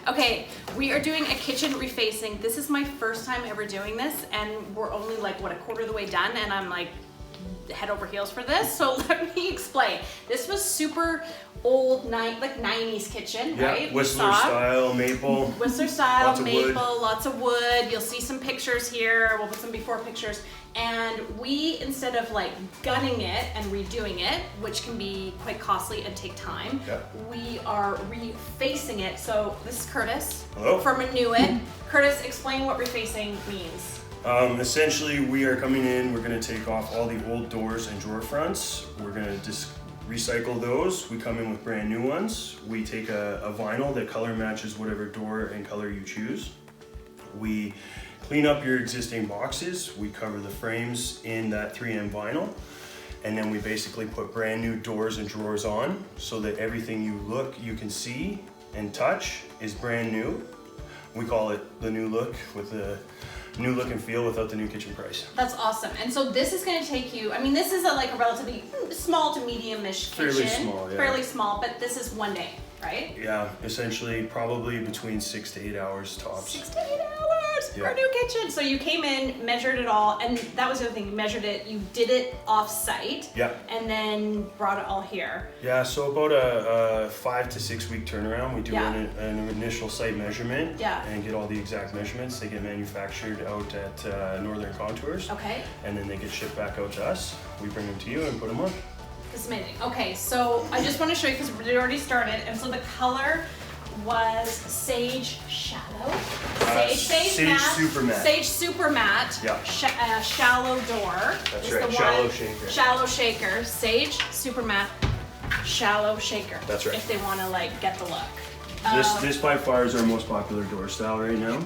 Okay, we are doing a kitchen refacing. This is my first time ever doing this, and we're only like, what, a quarter of the way done, and I'm like head over heels for this. So let me explain. This was super old, like 90s kitchen, right? Whistler style, maple. Whistler style, lots maple, of lots of wood. You'll see some pictures here. We'll put some before pictures. And we, instead of like gunning it and redoing it, which can be quite costly and take time, we are refacing it. So this is Curtis from Renuit. Curtis, explain what refacing means. Essentially, we are coming in, we're going to take off all the old doors and drawer fronts. We're going to just recycle those. We come in with brand new ones. We take a vinyl that color matches whatever door and color you choose. We clean up your existing boxes. We cover the frames in that 3M vinyl. And then we basically put brand new doors and drawers on so that everything you can see and touch is brand new. We call it the new look, with the new look and feel without the new kitchen price. That's awesome. And so this is going to take you, I mean, this is like a relatively small to medium-ish kitchen. Fairly small, yeah. Fairly small, but this is one day, right? Yeah, essentially probably between 6 to 8 hours tops. 6 to 8 hours for a new kitchen. So you came in, measured it all, and that was the other thing. You measured it, you did it off-site, and then brought it all here. Yeah, so about a 5 to 6 week turnaround. We do an initial site measurement and get all the exact measurements. They get manufactured out at Northern Contours. Okay. And then they get shipped back out to us. We bring them to you and put them on. This is amazing. Okay, so I just want to show you, because we already started, and so the color was Sage Shadow. Sage matte. Super matte. Sage Super Matte. Yeah. Shallow door. That's right. Shallow shaker. Shallow shaker. Sage Super Matte. Shallow shaker. That's right. If they want to like get the look. This by far is our most popular door style right now.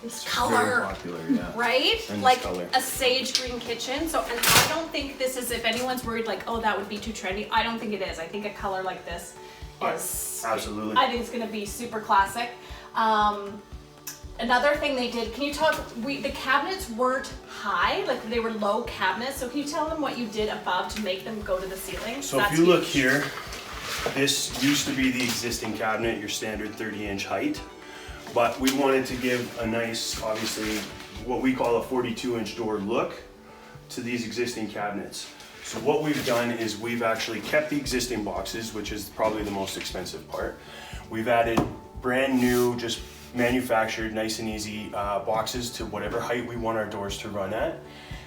This color, very popular, right? And like color. a sage green kitchen. So, and I don't think this is, if anyone's worried like, oh, that would be too trendy, I don't think it is. I think a color like this is, absolutely. I think it's gonna be super classic. Another thing they did, can you talk, the cabinets weren't high, like they were low cabinets. So can you tell them what you did above to make them go to the ceiling? So if you look here, this used to be the existing cabinet, your standard 30-inch height. But we wanted to give a nice, obviously, what we call a 42-inch door look to these existing cabinets. So what we've done is we've actually kept the existing boxes, which is probably the most expensive part. We've added brand new, just manufactured, nice and easy boxes to whatever height we want our doors to run at.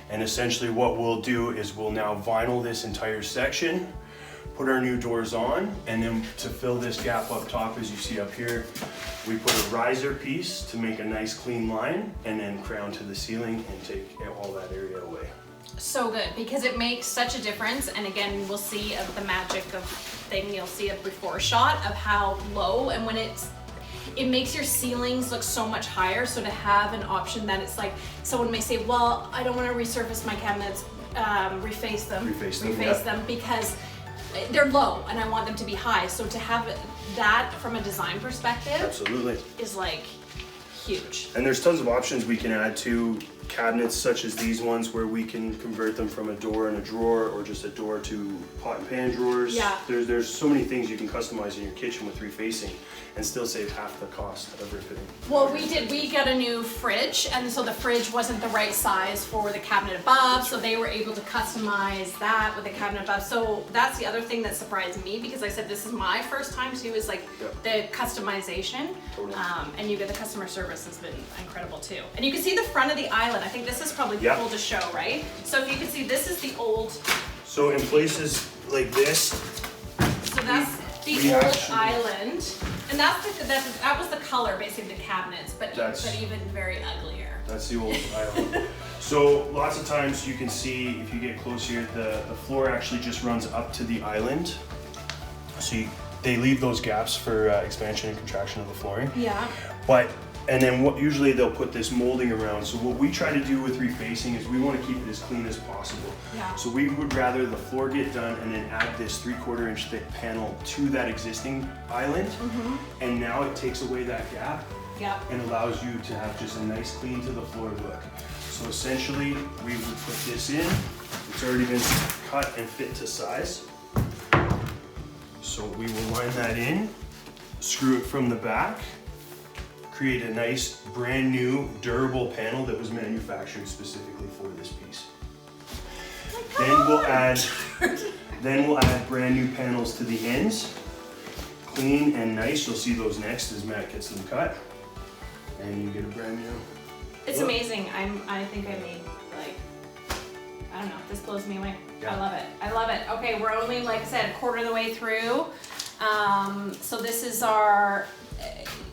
And essentially what we'll do is we'll now vinyl this entire section, put our new doors on, and then to fill this gap up top, as you see up here, we put a riser piece to make a nice clean line, and then crown to the ceiling and take all that area away. So good, because it makes such a difference. And again, we'll see the magic of thing. You'll see a before shot of how low, and when it makes your ceilings look so much higher. So to have an option that it's like, someone may say, well, I don't want to resurface my cabinets, reface them because they're low and I want them to be high. So to have that from a design perspective, absolutely, is like huge. And there's tons of options we can add to cabinets, such as these ones, where we can convert them from a door and a drawer, or just a door to pot and pan drawers. Yeah. There's so many things you can customize in your kitchen with refacing and still save half the cost of refitting. Well, we got a new fridge, and so the fridge wasn't the right size for the cabinet above, so they were able to customize that with the cabinet above. So that's the other thing that surprised me, because I said this is my first time too, is like the customization. Totally. And you get the customer service has been incredible too. And you can see the front of the island. I think this is probably cool to show, right? So if you can see, this is the old. So in places like this, so that's the old island, and that was the color basically of the cabinets, but even very uglier. That's the old island. So lots of times you can see, if you get close here, the floor actually just runs up to the island. So they leave those gaps for expansion and contraction of the flooring. Yeah. And then usually they'll put this molding around. So what we try to do with refacing is we want to keep it as clean as possible. Yeah. So we would rather the floor get done and then add this 3/4 inch thick panel to that existing island. And now it takes away that gap and allows you to have just a nice clean to the floor look. So essentially we would put this in. It's already been cut and fit to size. So we will line that in. screw it from the back, create a nice brand new durable panel that was manufactured specifically for this piece. Then we'll add brand new panels to the ends, clean and nice. You'll see those next as Matt gets them cut, and you get a brand new. It's amazing. I think I made like, I don't know, this blows me away. Yeah. I love it. I love it. Okay, we're only, like I said, a quarter of the way through. So this is our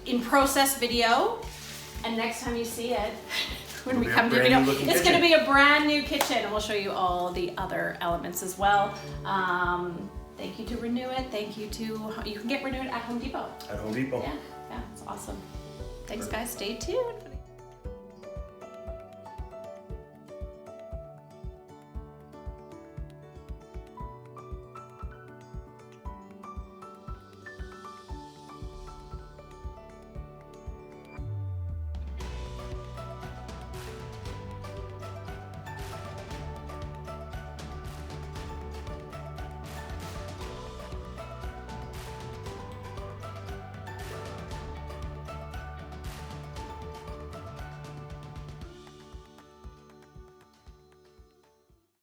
in process video, and next time you see it, when we come to video, it's going to be a brand new kitchen, and we'll show you all the other elements as well. Thank you to Renuit. Thank you to, you can get Renuit at Home Depot. At Home Depot. Yeah, it's awesome. Thanks guys, stay tuned.